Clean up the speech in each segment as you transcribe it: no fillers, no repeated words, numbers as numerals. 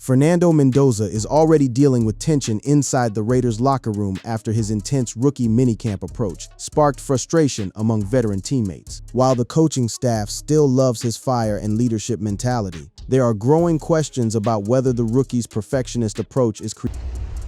Fernando Mendoza is already dealing with tension inside the Raiders locker room after his intense rookie minicamp approach sparked frustration among veteran teammates. While the coaching staff still loves his fire and leadership mentality, there are growing questions about whether the rookie's perfectionist approach is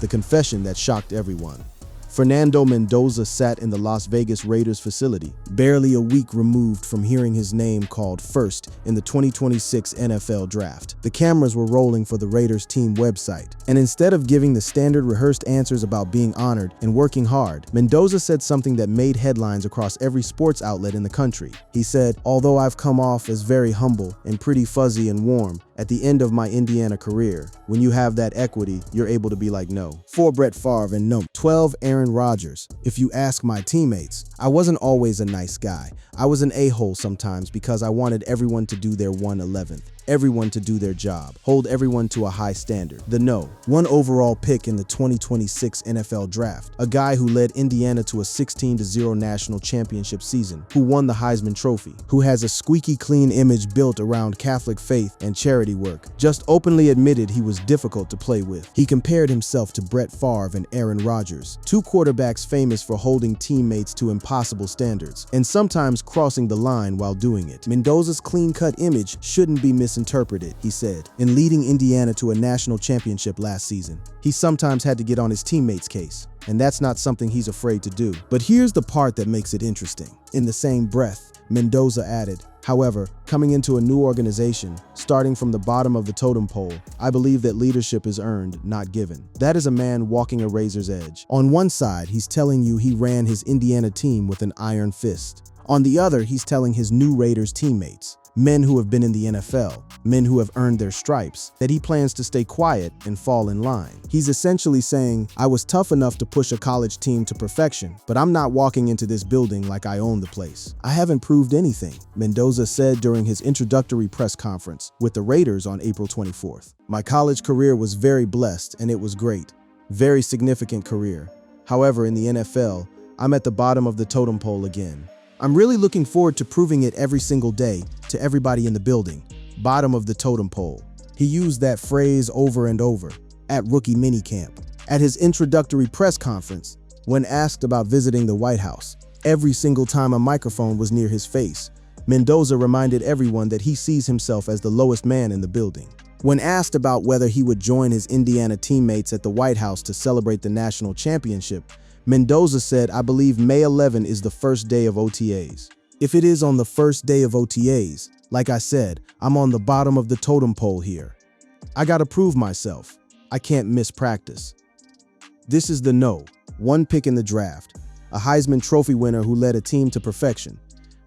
the confession that shocked everyone. Fernando Mendoza sat in the Las Vegas Raiders facility, barely a week removed from hearing his name called first in the 2026 NFL Draft. The cameras were rolling for the Raiders team website, and instead of giving the standard rehearsed answers about being honored and working hard, Mendoza said something that made headlines across every sports outlet in the country. He said, "Although I've come off as very humble and pretty fuzzy and warm at the end of my Indiana career, when you have that equity, you're able to be like no." 4 Brett Favre and no. 12 Aaron Rodgers. If you ask my teammates, I wasn't always a nice guy. I was an a-hole sometimes because I wanted everyone to do their 1/11th. Everyone to do their job, hold everyone to a high standard. The no. 1 overall pick in the 2026 NFL Draft, a guy who led Indiana to a 16-0 national championship season, who won the Heisman Trophy, who has a squeaky clean image built around Catholic faith and charity work, just openly admitted he was difficult to play with. He compared himself to Brett Favre and Aaron Rodgers, 2 quarterbacks famous for holding teammates to impossible standards, and sometimes crossing the line while doing it. Mendoza's clean-cut image shouldn't be misinterpreted, he said. In leading Indiana to a national championship last season, he sometimes had to get on his teammates' case, and that's not something he's afraid to do. But here's the part that makes it interesting. In the same breath, Mendoza added, "However, coming into a new organization, starting from the bottom of the totem pole, I believe that leadership is earned, not given." That is a man walking a razor's edge. On one side, he's telling you he ran his Indiana team with an iron fist. On the other, he's telling his new Raiders teammates, men who have been in the NFL, men who have earned their stripes, that he plans to stay quiet and fall in line. He's essentially saying, "I was tough enough to push a college team to perfection, but I'm not walking into this building like I own the place. I haven't proved anything," Mendoza said during his introductory press conference with the Raiders on April 24th. "My college career was very blessed and it was great. Very significant career. However, in the NFL, I'm at the bottom of the totem pole again. I'm really looking forward to proving it every single day to everybody in the building. Bottom of the totem pole." He used that phrase over and over at rookie minicamp. At his introductory press conference, when asked about visiting the White House, every single time a microphone was near his face, Mendoza reminded everyone that he sees himself as the lowest man in the building. When asked about whether he would join his Indiana teammates at the White House to celebrate the national championship, Mendoza said, "I believe May 11 is the first day of OTAs. If it is on the first day of OTAs, like I said, I'm on the bottom of the totem pole here. I gotta prove myself. I can't miss practice." This is the no. 1 pick in the draft, a Heisman Trophy winner who led a team to perfection,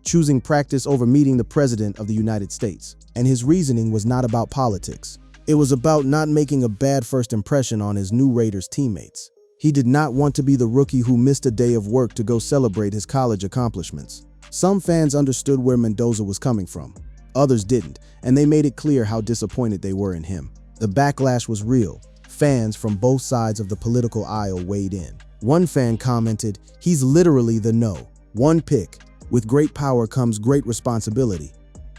choosing practice over meeting the President of the United States. And his reasoning was not about politics. It was about not making a bad first impression on his new Raiders teammates. He did not want to be the rookie who missed a day of work to go celebrate his college accomplishments. Some fans understood where Mendoza was coming from. Others didn't, and they made it clear how disappointed they were in him. The backlash was real. Fans from both sides of the political aisle weighed in. One fan commented, "He's literally the no. 1 pick. With great power comes great responsibility."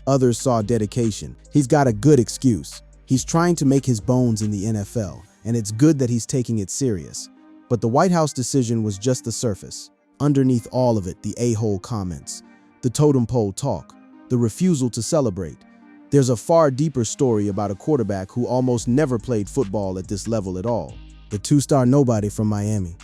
Others saw dedication. "He's got a good excuse. He's trying to make his bones in the NFL, and it's good that he's taking it serious." But the White House decision was just the surface. Underneath all of it, the a-hole comments, the totem pole talk, the refusal to celebrate. There's a far deeper story about a quarterback who almost never played football at this level at all. The 2-star nobody from Miami.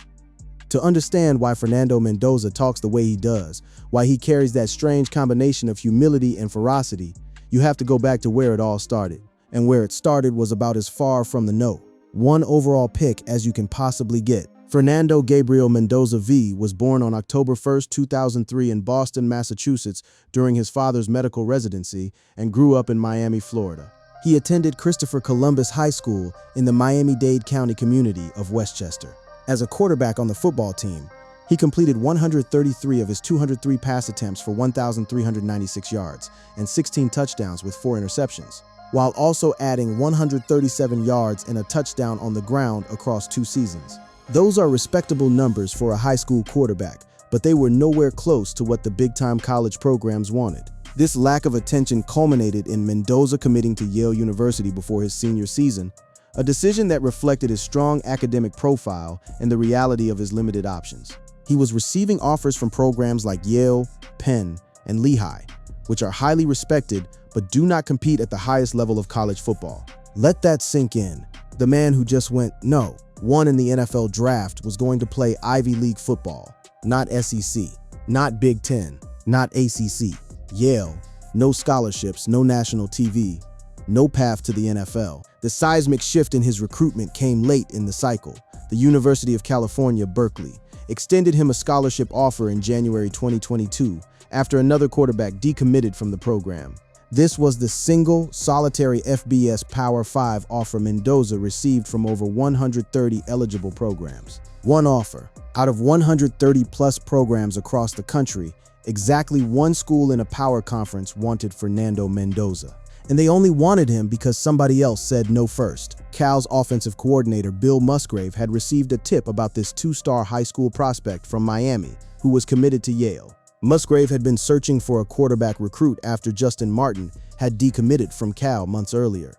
To understand why Fernando Mendoza talks the way he does, why he carries that strange combination of humility and ferocity, you have to go back to where it all started. And where it started was about as far from the no. 1 overall pick as you can possibly get. Fernando Gabriel Mendoza V was born on October 1, 2003 in Boston, Massachusetts during his father's medical residency and grew up in Miami, Florida. He attended Christopher Columbus High School in the Miami-Dade County community of Westchester. As a quarterback on the football team, he completed 133 of his 203 pass attempts for 1,396 yards and 16 touchdowns with 4 interceptions, while also adding 137 yards and a touchdown on the ground across 2 seasons. Those are respectable numbers for a high school quarterback, but they were nowhere close to what the big-time college programs wanted. This lack of attention culminated in Mendoza committing to Yale University before his senior season, a decision that reflected his strong academic profile and the reality of his limited options. He was receiving offers from programs like Yale, Penn, and Lehigh, which are highly respected but do not compete at the highest level of college football. Let that sink in. The man who just won in the NFL draft was going to play Ivy League football, not SEC, not Big Ten, not ACC. Yale, no scholarships, no national TV, no path to the NFL. The seismic shift in his recruitment came late in the cycle. The University of California, Berkeley, extended him a scholarship offer in January 2022 after another quarterback decommitted from the program. This was the single, solitary FBS Power 5 offer Mendoza received from over 130 eligible programs. One offer. Out of 130-plus programs across the country, exactly one school in a power conference wanted Fernando Mendoza. And they only wanted him because somebody else said no first. Cal's offensive coordinator, Bill Musgrave, had received a tip about this two-star high school prospect from Miami, who was committed to Yale. Musgrave had been searching for a quarterback recruit after Justin Martin had decommitted from Cal months earlier,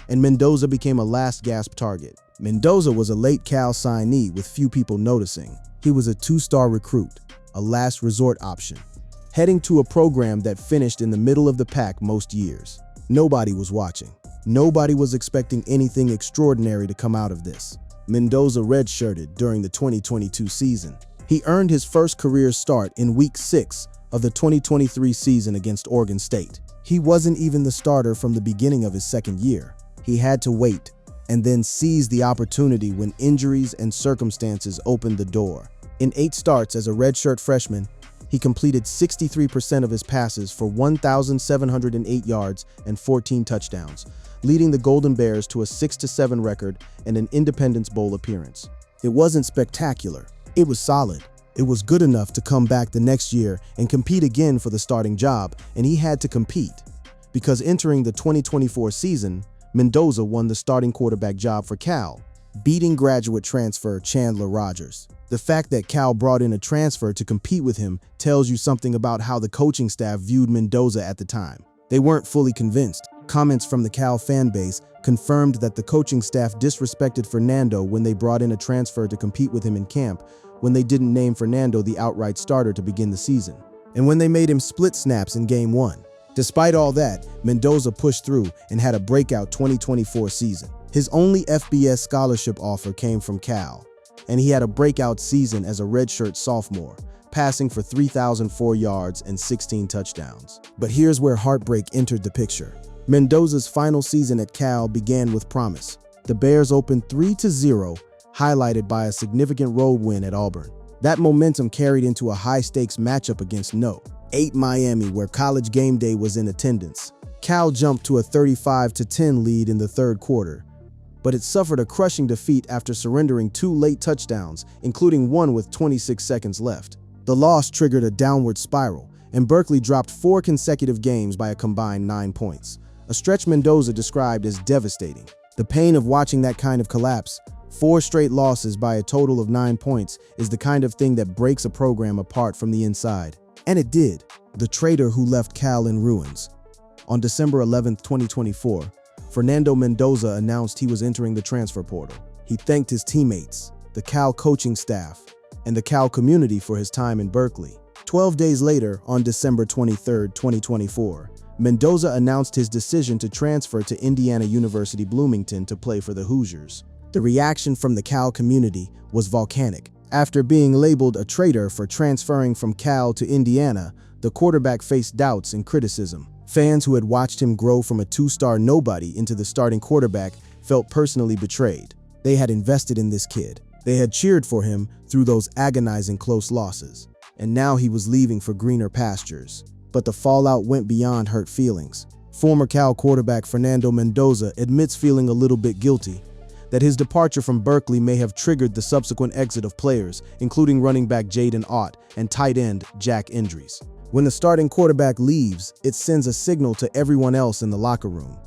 and Mendoza became a last-gasp target. Mendoza was a late Cal signee with few people noticing. He was a two-star recruit, a last-resort option, heading to a program that finished in the middle of the pack most years. Nobody was watching. Nobody was expecting anything extraordinary to come out of this. Mendoza redshirted during the 2022 season. He earned his first career start in Week 6 of the 2023 season against Oregon State. He wasn't even the starter from the beginning of his second year. He had to wait and then seize the opportunity when injuries and circumstances opened the door. In 8 starts as a redshirt freshman, he completed 63% of his passes for 1,708 yards and 14 touchdowns, leading the Golden Bears to a 6-7 record and an Independence Bowl appearance. It wasn't spectacular. It was solid. It was good enough to come back the next year and compete again for the starting job, and he had to compete. Because entering the 2024 season, Mendoza won the starting quarterback job for Cal, beating graduate transfer Chandler Rogers. The fact that Cal brought in a transfer to compete with him tells you something about how the coaching staff viewed Mendoza at the time. They weren't fully convinced. Comments from the Cal fan base confirmed that the coaching staff disrespected Fernando when they brought in a transfer to compete with him in camp, when they didn't name Fernando the outright starter to begin the season, and when they made him split snaps in Game 1. Despite all that, Mendoza pushed through and had a breakout 2024 season. His only FBS scholarship offer came from Cal, and he had a breakout season as a redshirt sophomore, passing for 3,004 yards and 16 touchdowns. But here's where heartbreak entered the picture. Mendoza's final season at Cal began with promise. The Bears opened 3-0, highlighted by a significant road win at Auburn. That momentum carried into a high-stakes matchup against No. 8 Miami, where College Game Day was in attendance. Cal jumped to a 35-10 lead in the third quarter, but it suffered a crushing defeat after surrendering 2 late touchdowns, including one with 26 seconds left. The loss triggered a downward spiral, and Berkeley dropped 4 consecutive games by a combined 9 points, a stretch Mendoza described as devastating. The pain of watching that kind of collapse, 4 straight losses by a total of 9 points, is the kind of thing that breaks a program apart from the inside. And it did. The traitor who left Cal in ruins. On December 11, 2024, Fernando Mendoza announced he was entering the transfer portal. He thanked his teammates, the Cal coaching staff, and the Cal community for his time in Berkeley. 12 days later, on December 23, 2024, Mendoza announced his decision to transfer to Indiana University Bloomington to play for the Hoosiers. The reaction from the Cal community was volcanic. After being labeled a traitor for transferring from Cal to Indiana, the quarterback faced doubts and criticism. Fans who had watched him grow from a 2-star nobody into the starting quarterback felt personally betrayed. They had invested in this kid. They had cheered for him through those agonizing close losses. And now he was leaving for greener pastures. But the fallout went beyond hurt feelings. Former Cal quarterback Fernando Mendoza admits feeling a little bit guilty, that his departure from Berkeley may have triggered the subsequent exit of players, including running back Jaden Ott and tight end Jack Indries. When the starting quarterback leaves, it sends a signal to everyone else in the locker room.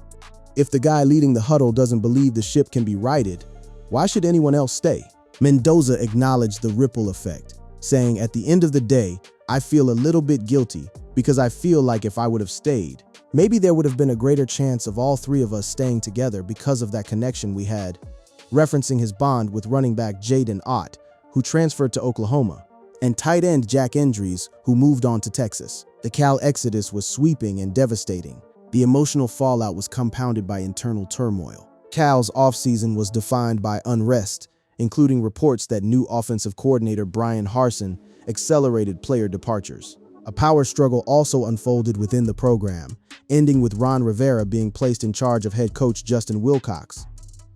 If the guy leading the huddle doesn't believe the ship can be righted, why should anyone else stay? Mendoza acknowledged the ripple effect, saying, "At the end of the day, I feel a little bit guilty because I feel like if I would have stayed, Maybe there would have been a greater chance of all three of us staying together because of that connection we had, referencing his bond with running back Jaden Ott, who transferred to Oklahoma, and tight end Jack Endries, who moved on to Texas. The Cal exodus was sweeping and devastating. The emotional fallout was compounded by internal turmoil. Cal's offseason was defined by unrest, including reports that new offensive coordinator Brian Harsin accelerated player departures. A power struggle also unfolded within the program, ending with Ron Rivera being placed in charge of head coach Justin Wilcox.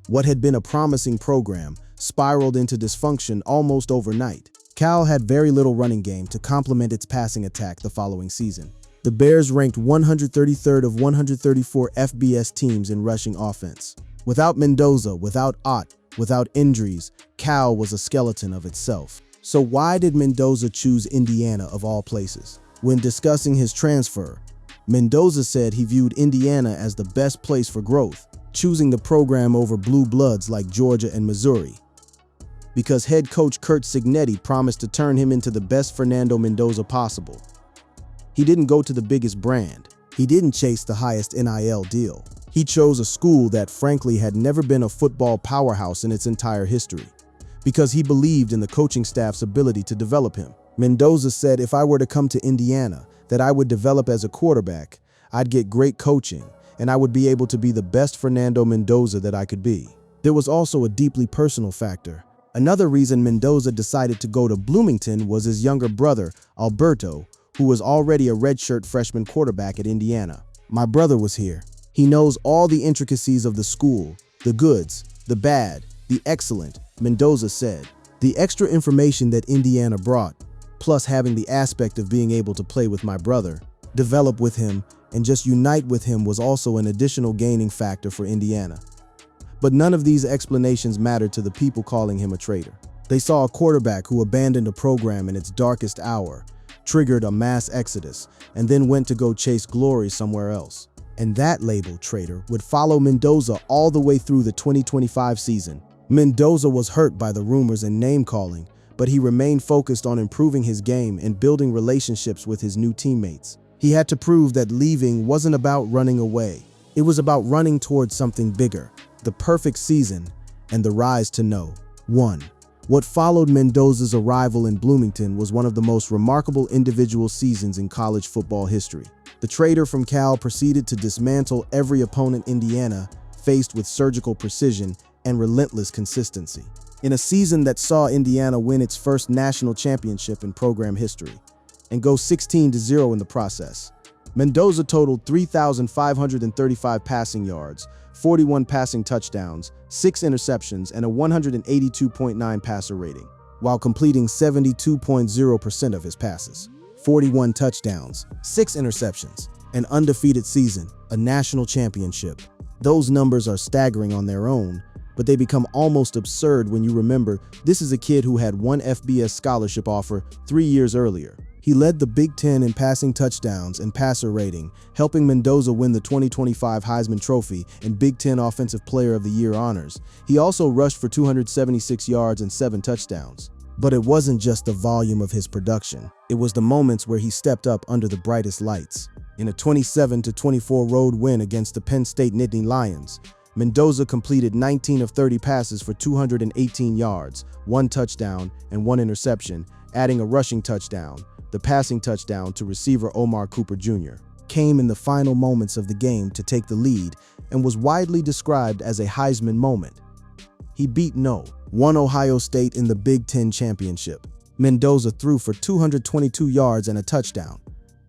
What had been a promising program spiraled into dysfunction almost overnight. Cal had very little running game to complement its passing attack the following season. The Bears ranked 133rd of 134 FBS teams in rushing offense. Without Mendoza, without Ott, without Endries, Cal was a skeleton of itself. So why did Mendoza choose Indiana of all places? When discussing his transfer, Mendoza said he viewed Indiana as the best place for growth, choosing the program over blue bloods like Georgia and Missouri, because head coach Curt Cignetti promised to turn him into the best Fernando Mendoza possible. He didn't go to the biggest brand. He didn't chase the highest NIL deal. He chose a school that frankly had never been a football powerhouse in its entire history, because he believed in the coaching staff's ability to develop him. Mendoza said, if I were to come to Indiana, that I would develop as a quarterback, I'd get great coaching, and I would be able to be the best Fernando Mendoza that I could be. There was also a deeply personal factor. Another reason Mendoza decided to go to Bloomington was his younger brother, Alberto, who was already a redshirt freshman quarterback at Indiana. My brother was here. He knows all the intricacies of the school, the goods, the bad, the excellent, Mendoza said. The extra information that Indiana brought, plus having the aspect of being able to play with my brother, develop with him, and just unite with him was also an additional gaining factor for Indiana. But none of these explanations mattered to the people calling him a traitor. They saw a quarterback who abandoned a program in its darkest hour, triggered a mass exodus, and then went to go chase glory somewhere else. And that label, traitor, would follow Mendoza all the way through the 2025 season. Mendoza was hurt by the rumors and name-calling, but he remained focused on improving his game and building relationships with his new teammates. He had to prove that leaving wasn't about running away. It was about running towards something bigger, the perfect season, and the rise to no. 1. What followed Mendoza's arrival in Bloomington was one of the most remarkable individual seasons in college football history. The traitor from Cal proceeded to dismantle every opponent Indiana faced with surgical precision and relentless consistency. In a season that saw Indiana win its first national championship in program history and go 16-0 in the process, Mendoza totaled 3,535 passing yards, 41 passing touchdowns, 6 interceptions, and a 182.9 passer rating, while completing 72.0% of his passes. 41 touchdowns, 6 interceptions, an undefeated season, a national championship. Those numbers are staggering on their own, but they become almost absurd when you remember this is a kid who had one FBS scholarship offer 3 years earlier. He led the Big Ten in passing touchdowns and passer rating, helping Mendoza win the 2025 Heisman Trophy and Big Ten Offensive Player of the Year honors. He also rushed for 276 yards and 7 touchdowns. But it wasn't just the volume of his production. It was the moments where he stepped up under the brightest lights. In a 27-24 road win against the Penn State Nittany Lions, Mendoza completed 19 of 30 passes for 218 yards, 1 touchdown, and 1 interception, adding a rushing touchdown. The passing touchdown to receiver Omar Cooper Jr. came in the final moments of the game to take the lead and was widely described as a Heisman moment. He beat won Ohio State in the Big Ten championship. Mendoza threw for 222 yards and a touchdown,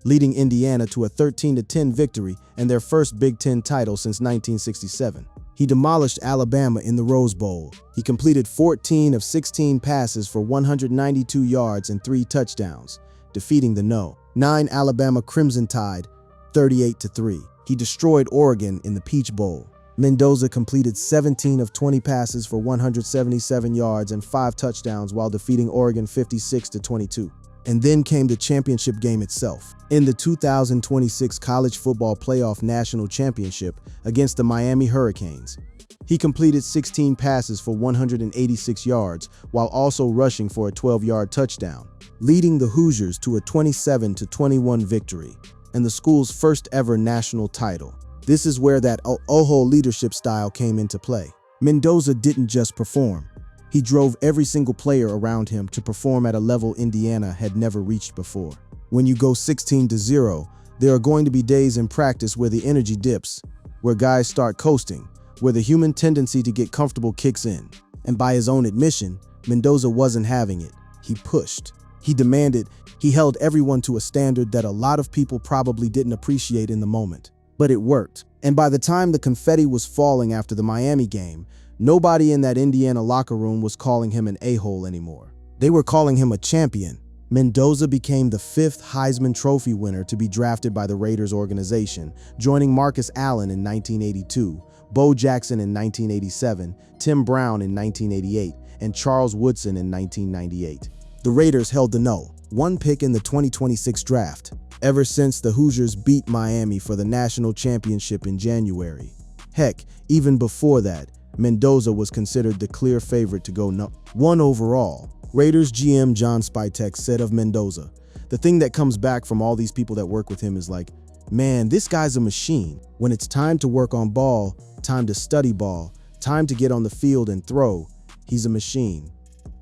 leading Indiana to a 13-10 victory and their first Big Ten title since 1967. He demolished Alabama in the Rose Bowl. He completed 14 of 16 passes for 192 yards and 3 touchdowns, defeating the 9 Alabama Crimson Tide 38-3. He destroyed Oregon in the Peach Bowl. Mendoza completed 17 of 20 passes for 177 yards and 5 touchdowns while defeating Oregon 56-22. And then came the championship game itself. In the 2026 College Football Playoff National Championship against the Miami Hurricanes, he completed 16 passes for 186 yards while also rushing for a 12-yard touchdown, leading the Hoosiers to a 27-21 victory. and the school's first ever national title. This is where that Ojo leadership style came into play. Mendoza didn't just perform. He drove every single player around him to perform at a level Indiana had never reached before. When you go 16-0, there are going to be days in practice where the energy dips, where guys start coasting, where the human tendency to get comfortable kicks in. And by his own admission, Mendoza wasn't having it. He pushed. He demanded. He held everyone to a standard that a lot of people probably didn't appreciate in the moment. But it worked. And by the time the confetti was falling after the Miami game, nobody in that Indiana locker room was calling him an a-hole anymore. They were calling him a champion. Mendoza became the 5th Heisman Trophy winner to be drafted by the Raiders organization, joining Marcus Allen in 1982, Bo Jackson in 1987, Tim Brown in 1988, and Charles Woodson in 1998. The Raiders held the #1 pick in the 2026 draft, ever since the Hoosiers beat Miami for the national championship in January. Heck, even before that, Mendoza was considered the clear favorite to go #1 overall. Raiders GM John Spytek said of Mendoza, "The thing that comes back from all these people that work with him is like, man, this guy's a machine. When it's time to work on ball, time to study ball, time to get on the field and throw, he's a machine."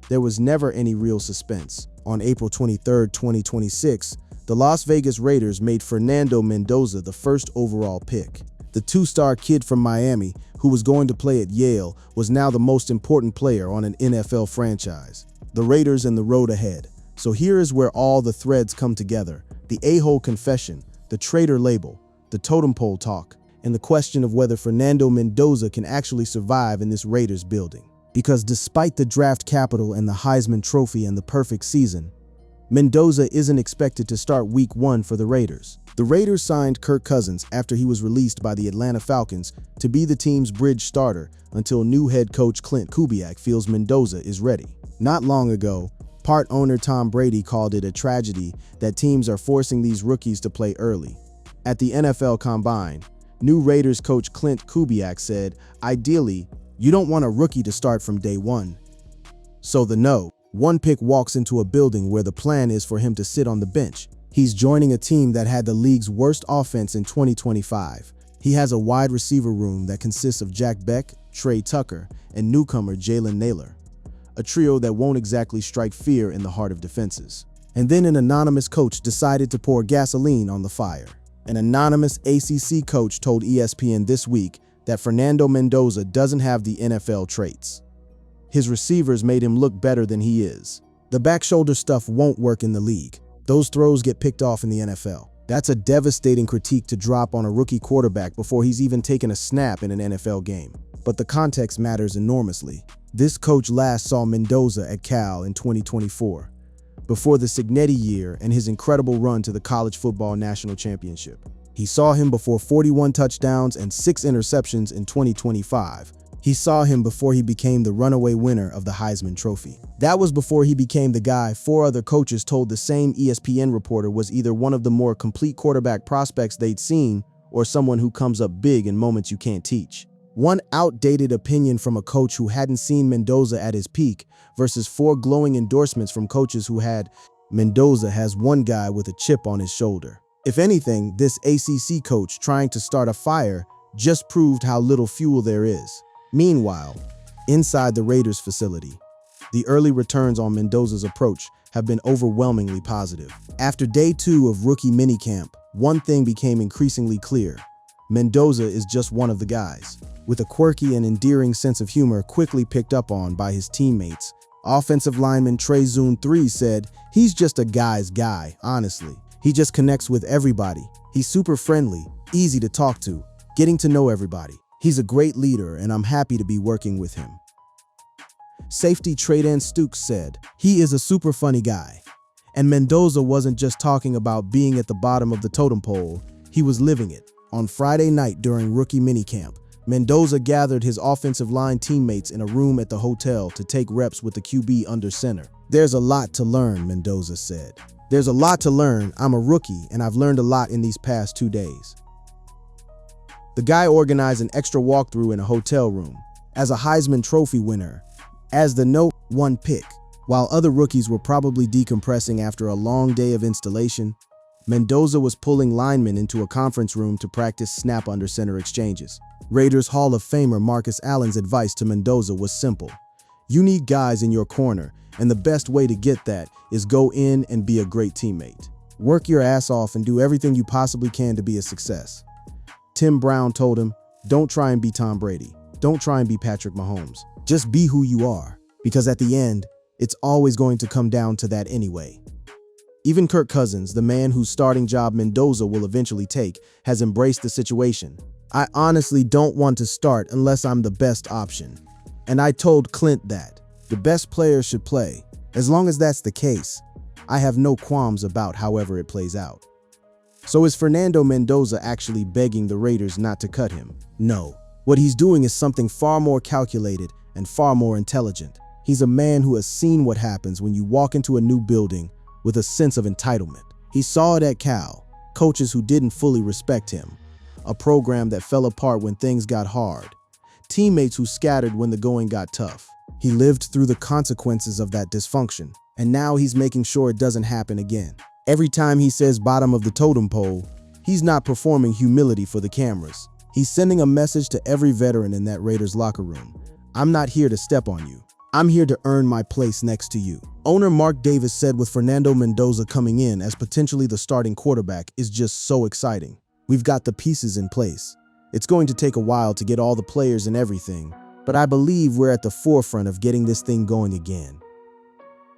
There was never any real suspense. On April 23, 2026, the Las Vegas Raiders made Fernando Mendoza the 1st overall pick. The 2-star kid from Miami, who was going to play at Yale, was now the most important player on an NFL franchise. The Raiders and the road ahead. So here is where all the threads come together. The a-hole confession, the traitor label, the totem pole talk, and the question of whether Fernando Mendoza can actually survive in this Raiders building. Because despite the draft capital and the Heisman Trophy and the perfect season, Mendoza isn't expected to start week 1 for the Raiders. The Raiders signed Kirk Cousins after he was released by the Atlanta Falcons to be the team's bridge starter until new head coach Clint Kubiak feels Mendoza is ready. Not long ago, part owner Tom Brady called it a tragedy that teams are forcing these rookies to play early. At the NFL Combine, new Raiders coach Clint Kubiak said, "Ideally, you don't want a rookie to start from day 1. So the #1 pick walks into a building where the plan is for him to sit on the bench. He's joining a team that had the league's worst offense in 2025. He has a wide receiver room that consists of Jack Beck, Trey Tucker, and newcomer Jalen Naylor. A trio that won't exactly strike fear in the heart of defenses." And then an anonymous coach decided to pour gasoline on the fire. An anonymous ACC coach told ESPN this week that Fernando Mendoza doesn't have the NFL traits. His receivers made him look better than he is. The back shoulder stuff won't work in the league. Those throws get picked off in the NFL. That's a devastating critique to drop on a rookie quarterback before he's even taken a snap in an NFL game. But the context matters enormously. This coach last saw Mendoza at Cal in 2024, before the Cignetti year and his incredible run to the college football national championship. He saw him before 41 touchdowns and 6 interceptions in 2025. He saw him before he became the runaway winner of the Heisman Trophy. That was before he became the guy 4 other coaches told the same ESPN reporter was either one of the more complete quarterback prospects they'd seen or someone who comes up big in moments you can't teach. One outdated opinion from a coach who hadn't seen Mendoza at his peak versus 4 glowing endorsements from coaches who had. Mendoza has one guy with a chip on his shoulder. If anything, this ACC coach trying to start a fire just proved how little fuel there is. Meanwhile, inside the Raiders facility, the early returns on Mendoza's approach have been overwhelmingly positive. After day 2 of rookie minicamp, one thing became increasingly clear. Mendoza is just one of the guys. With a quirky and endearing sense of humor quickly picked up on by his teammates, offensive lineman Trey Zoon III said, "He's just a guy's guy, honestly. He just connects with everybody. He's super friendly, easy to talk to, getting to know everybody. He's a great leader and I'm happy to be working with him." Safety Trayden Stukes said, "He is a super funny guy." And Mendoza wasn't just talking about being at the bottom of the totem pole, he was living it. On Friday night during rookie minicamp, Mendoza gathered his offensive line teammates in a room at the hotel to take reps with the QB under center. "There's a lot to learn," Mendoza said. "There's a lot to learn. I'm a rookie and I've learned a lot in these past 2 days." The guy organized an extra walkthrough in a hotel room. As a Heisman Trophy winner, as the #1 pick, while other rookies were probably decompressing after a long day of installation, Mendoza was pulling linemen into a conference room to practice snap under center exchanges. Raiders Hall of Famer Marcus Allen's advice to Mendoza was simple. You need guys in your corner, and the best way to get that is go in and be a great teammate. Work your ass off and do everything you possibly can to be a success. Tim Brown told him, don't try and be Tom Brady. Don't try and be Patrick Mahomes. Just be who you are, because at the end, it's always going to come down to that anyway. Even Kirk Cousins, the man whose starting job Mendoza will eventually take, has embraced the situation. I honestly don't want to start unless I'm the best option. And I told Clint that. The best players should play. As long as that's the case, I have no qualms about however it plays out. So is Fernando Mendoza actually begging the Raiders not to cut him? No. What he's doing is something far more calculated and far more intelligent. He's a man who has seen what happens when you walk into a new building with a sense of entitlement. He saw it at Cal, coaches who didn't fully respect him, a program that fell apart when things got hard, teammates who scattered when the going got tough. He lived through the consequences of that dysfunction, and now he's making sure it doesn't happen again. Every time he says bottom of the totem pole, he's not performing humility for the cameras. He's sending a message to every veteran in that Raiders locker room. I'm not here to step on you. I'm here to earn my place next to you. Owner Mark Davis said with Fernando Mendoza coming in as potentially the starting quarterback is just so exciting. We've got the pieces in place. It's going to take a while to get all the players and everything, but I believe we're at the forefront of getting this thing going again.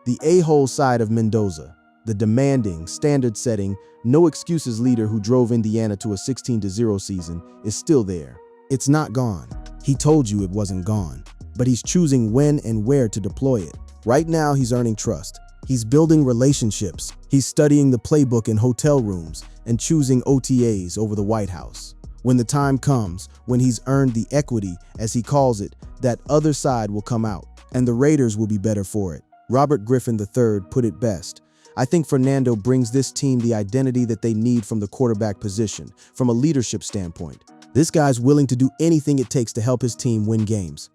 The a-hole side of Mendoza, the demanding, standard-setting, no-excuses leader who drove Indiana to a 16-0 season, is still there. It's not gone. He told you it wasn't gone, but he's choosing when and where to deploy it. Right now, he's earning trust. He's building relationships. He's studying the playbook in hotel rooms and choosing OTAs over the White House. When the time comes, when he's earned the equity, as he calls it, that other side will come out, and the Raiders will be better for it. Robert Griffin III put it best. I think Fernando brings this team the identity that they need from the quarterback position, from a leadership standpoint. This guy's willing to do anything it takes to help his team win games.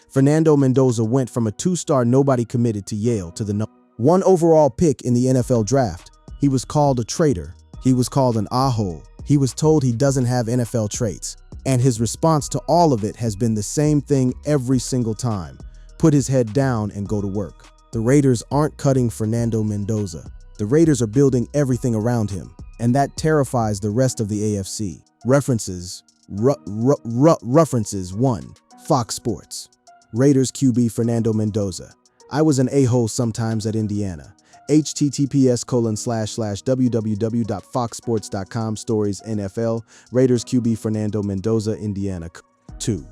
Fernando Mendoza went from a two-star nobody committed to Yale to the #1 overall pick in the NFL draft. He was called a traitor. He was called an a-hole. He was told he doesn't have NFL traits. And his response to all of it has been the same thing every single time. Put his head down and go to work. The Raiders aren't cutting Fernando Mendoza. The Raiders are building everything around him, and that terrifies the rest of the AFC. References 1. Fox Sports. Raiders QB Fernando Mendoza. I was an a-hole sometimes at Indiana. https://www.foxsports.com stories NFL. Raiders QB Fernando Mendoza, Indiana. 2.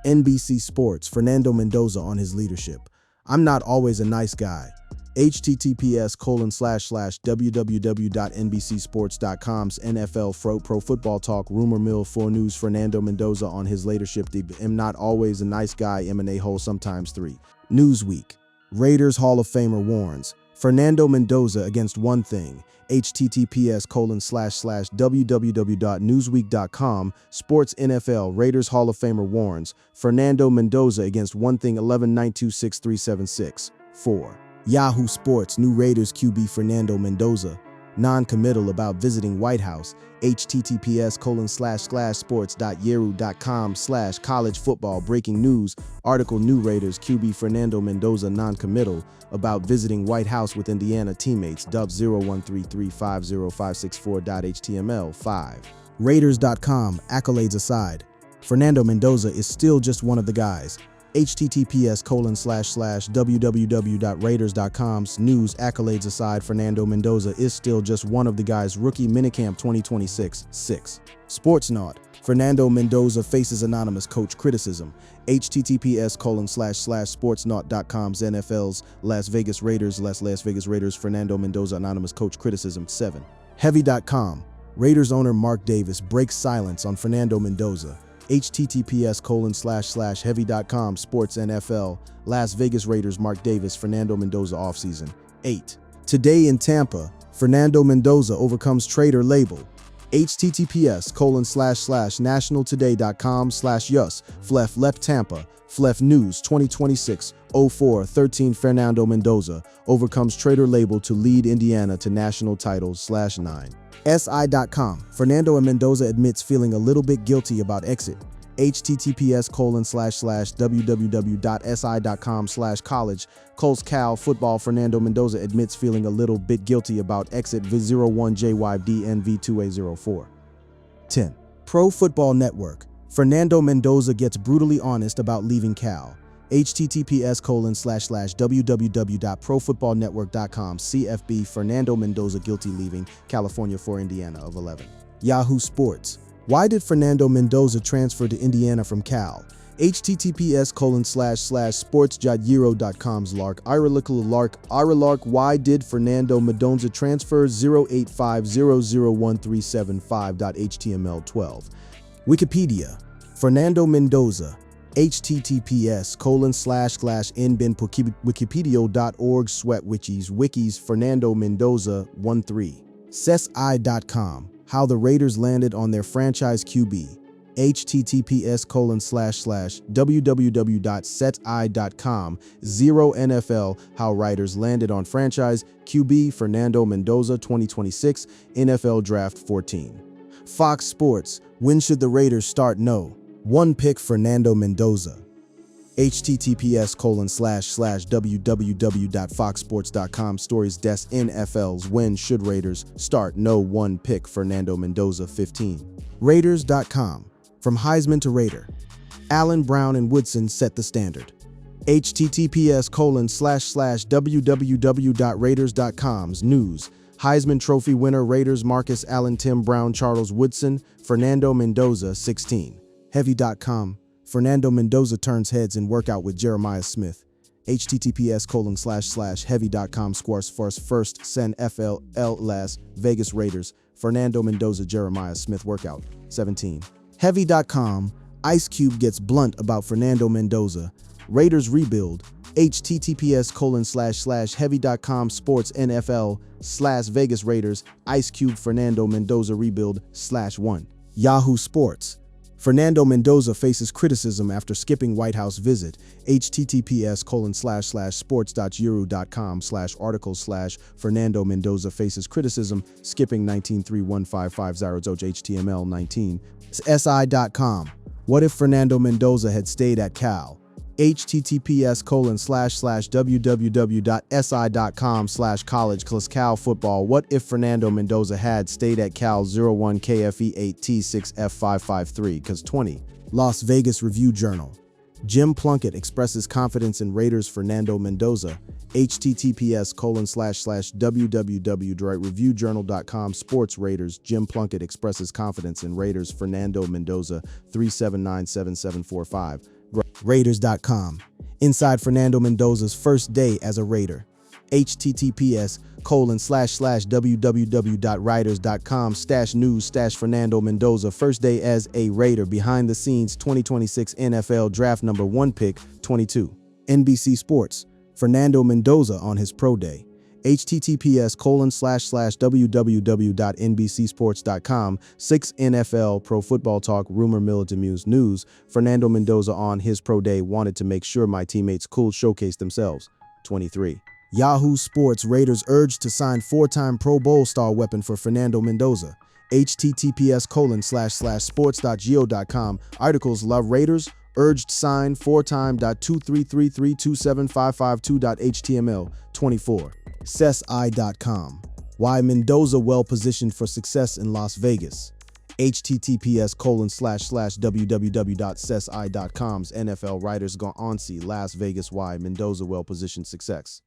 NBC Sports. Fernando Mendoza on his leadership. I'm not always a nice guy. https://www.nbcsports.com's NFL Pro Football Talk Rumor Mill 4 News. Fernando Mendoza on his leadership. I'm not always a nice guy. I'm an a-hole sometimes. 3. Newsweek. Raiders Hall of Famer warns. Fernando Mendoza against one thing. https://www.newsweek.com Sports NFL. Raiders Hall of Famer warns. Fernando Mendoza against one thing. 11-926-376. 4. Yahoo Sports. New Raiders QB Fernando Mendoza non-committal about visiting White House. https://sports.yahoo.com/college football breaking news article. New Raiders QB Fernando Mendoza non-committal about visiting White House with Indiana teammates. Dub 0133505664.html. 5. Raiders.com. Accolades aside, Fernando Mendoza is still just one of the guys. https://www.raiders.com's news accolades aside, Fernando Mendoza is still just one of the guys. Rookie Minicamp 2026. 6. Sportsnaut. Fernando Mendoza faces anonymous coach criticism. https://sportsnaut.com's NFL's Las Vegas Raiders. Las Vegas Raiders. Fernando Mendoza anonymous coach criticism. 7. Heavy.com. Raiders owner Mark Davis breaks silence on Fernando Mendoza. https://heavy.com sports NFL Las Vegas Raiders Mark Davis Fernando Mendoza offseason. 8. Today in Tampa, Fernando Mendoza overcomes traitor label. https://nationaltoday.com/yus flef left Tampa flef news 2026-04-13 Fernando Mendoza overcomes traitor label to lead Indiana to national titles/9. SI.com. Fernando Mendoza admits feeling a little bit guilty about exit. https://www.si.com/college Cal football. Fernando Mendoza admits feeling a little bit guilty about exit v01JYDNV2A04. 10. Pro Football Network. Fernando Mendoza gets brutally honest about leaving Cal. https://www.profootballnetwork.com CFB Fernando Mendoza guilty leaving California for Indiana of 11. Yahoo Sports. Why did Fernando Mendoza transfer to Indiana from Cal? https://sports.yero.com's Lark Lark Why did Fernando Mendoza transfer 085001375.html12? Wikipedia. Fernando Mendoza. https://nbin.wikipedia.org wikis Fernando Mendoza 13. SESI.com. How the Raiders landed on their franchise QB. https://www.seti.com 0 NFL How Raiders landed on franchise QB Fernando Mendoza 2026 NFL Draft 14. Fox Sports. When should the Raiders start? No. 1 pick Fernando Mendoza. https://www.foxsports.com Stories Desk NFL's When should Raiders start? No. 1 pick Fernando Mendoza 15. Raiders.com. From Heisman to Raider. Allen, Brown, and Woodson set the standard. https://www.raiders.com's news. Heisman Trophy winner Raiders Marcus Allen, Tim Brown, Charles Woodson, Fernando Mendoza 16. Heavy.com. Fernando Mendoza turns heads in workout with Jeremiah Smith. https://heavy.com Squares first send FL Las Vegas Raiders. Fernando Mendoza Jeremiah Smith workout 17. Heavy.com. Ice Cube gets blunt about Fernando Mendoza. Raiders rebuild. https://heavy.com Sports NFL/Vegas Raiders. Ice Cube Fernando Mendoza rebuild /1. Yahoo Sports. Fernando Mendoza faces criticism after skipping White House visit. https://sports.yuru.com/article/Fernando Mendoza faces criticism skipping 19.31550 HTML 19. SI.com. What if Fernando Mendoza had stayed at Cal? https://www.si.com/college Cal football. What if Fernando Mendoza had stayed at Cal 01 KFE 8T6 F553 20. Las Vegas Review-Journal. Jim Plunkett expresses confidence in Raiders Fernando Mendoza. https://www.reviewjournal.com Sports Raiders. Jim Plunkett expresses confidence in Raiders Fernando Mendoza 3797745. Raiders.com. Inside Fernando Mendoza's first day as a Raider. https://www.riders.com news Fernando Mendoza first day as a Raider behind the scenes 2026 NFL Draft number 1 pick 22. NBC Sports. Fernando Mendoza on his pro day. https://www.nbcsports.com 6 NFL Pro Football Talk Rumor Militamus News. Fernando Mendoza on his pro day wanted to make sure my teammates could showcase themselves. 23. Yahoo Sports. Raiders urged to sign 4-time Pro Bowl star weapon for Fernando Mendoza. https://sports.geo.com articles Love Raiders urged sign 4-time .233327552.html 24. SESI.com. Why Mendoza well positioned for success in Las Vegas. https://www.sesi.com's NFL writers go on see Las Vegas. Why Mendoza well positioned success.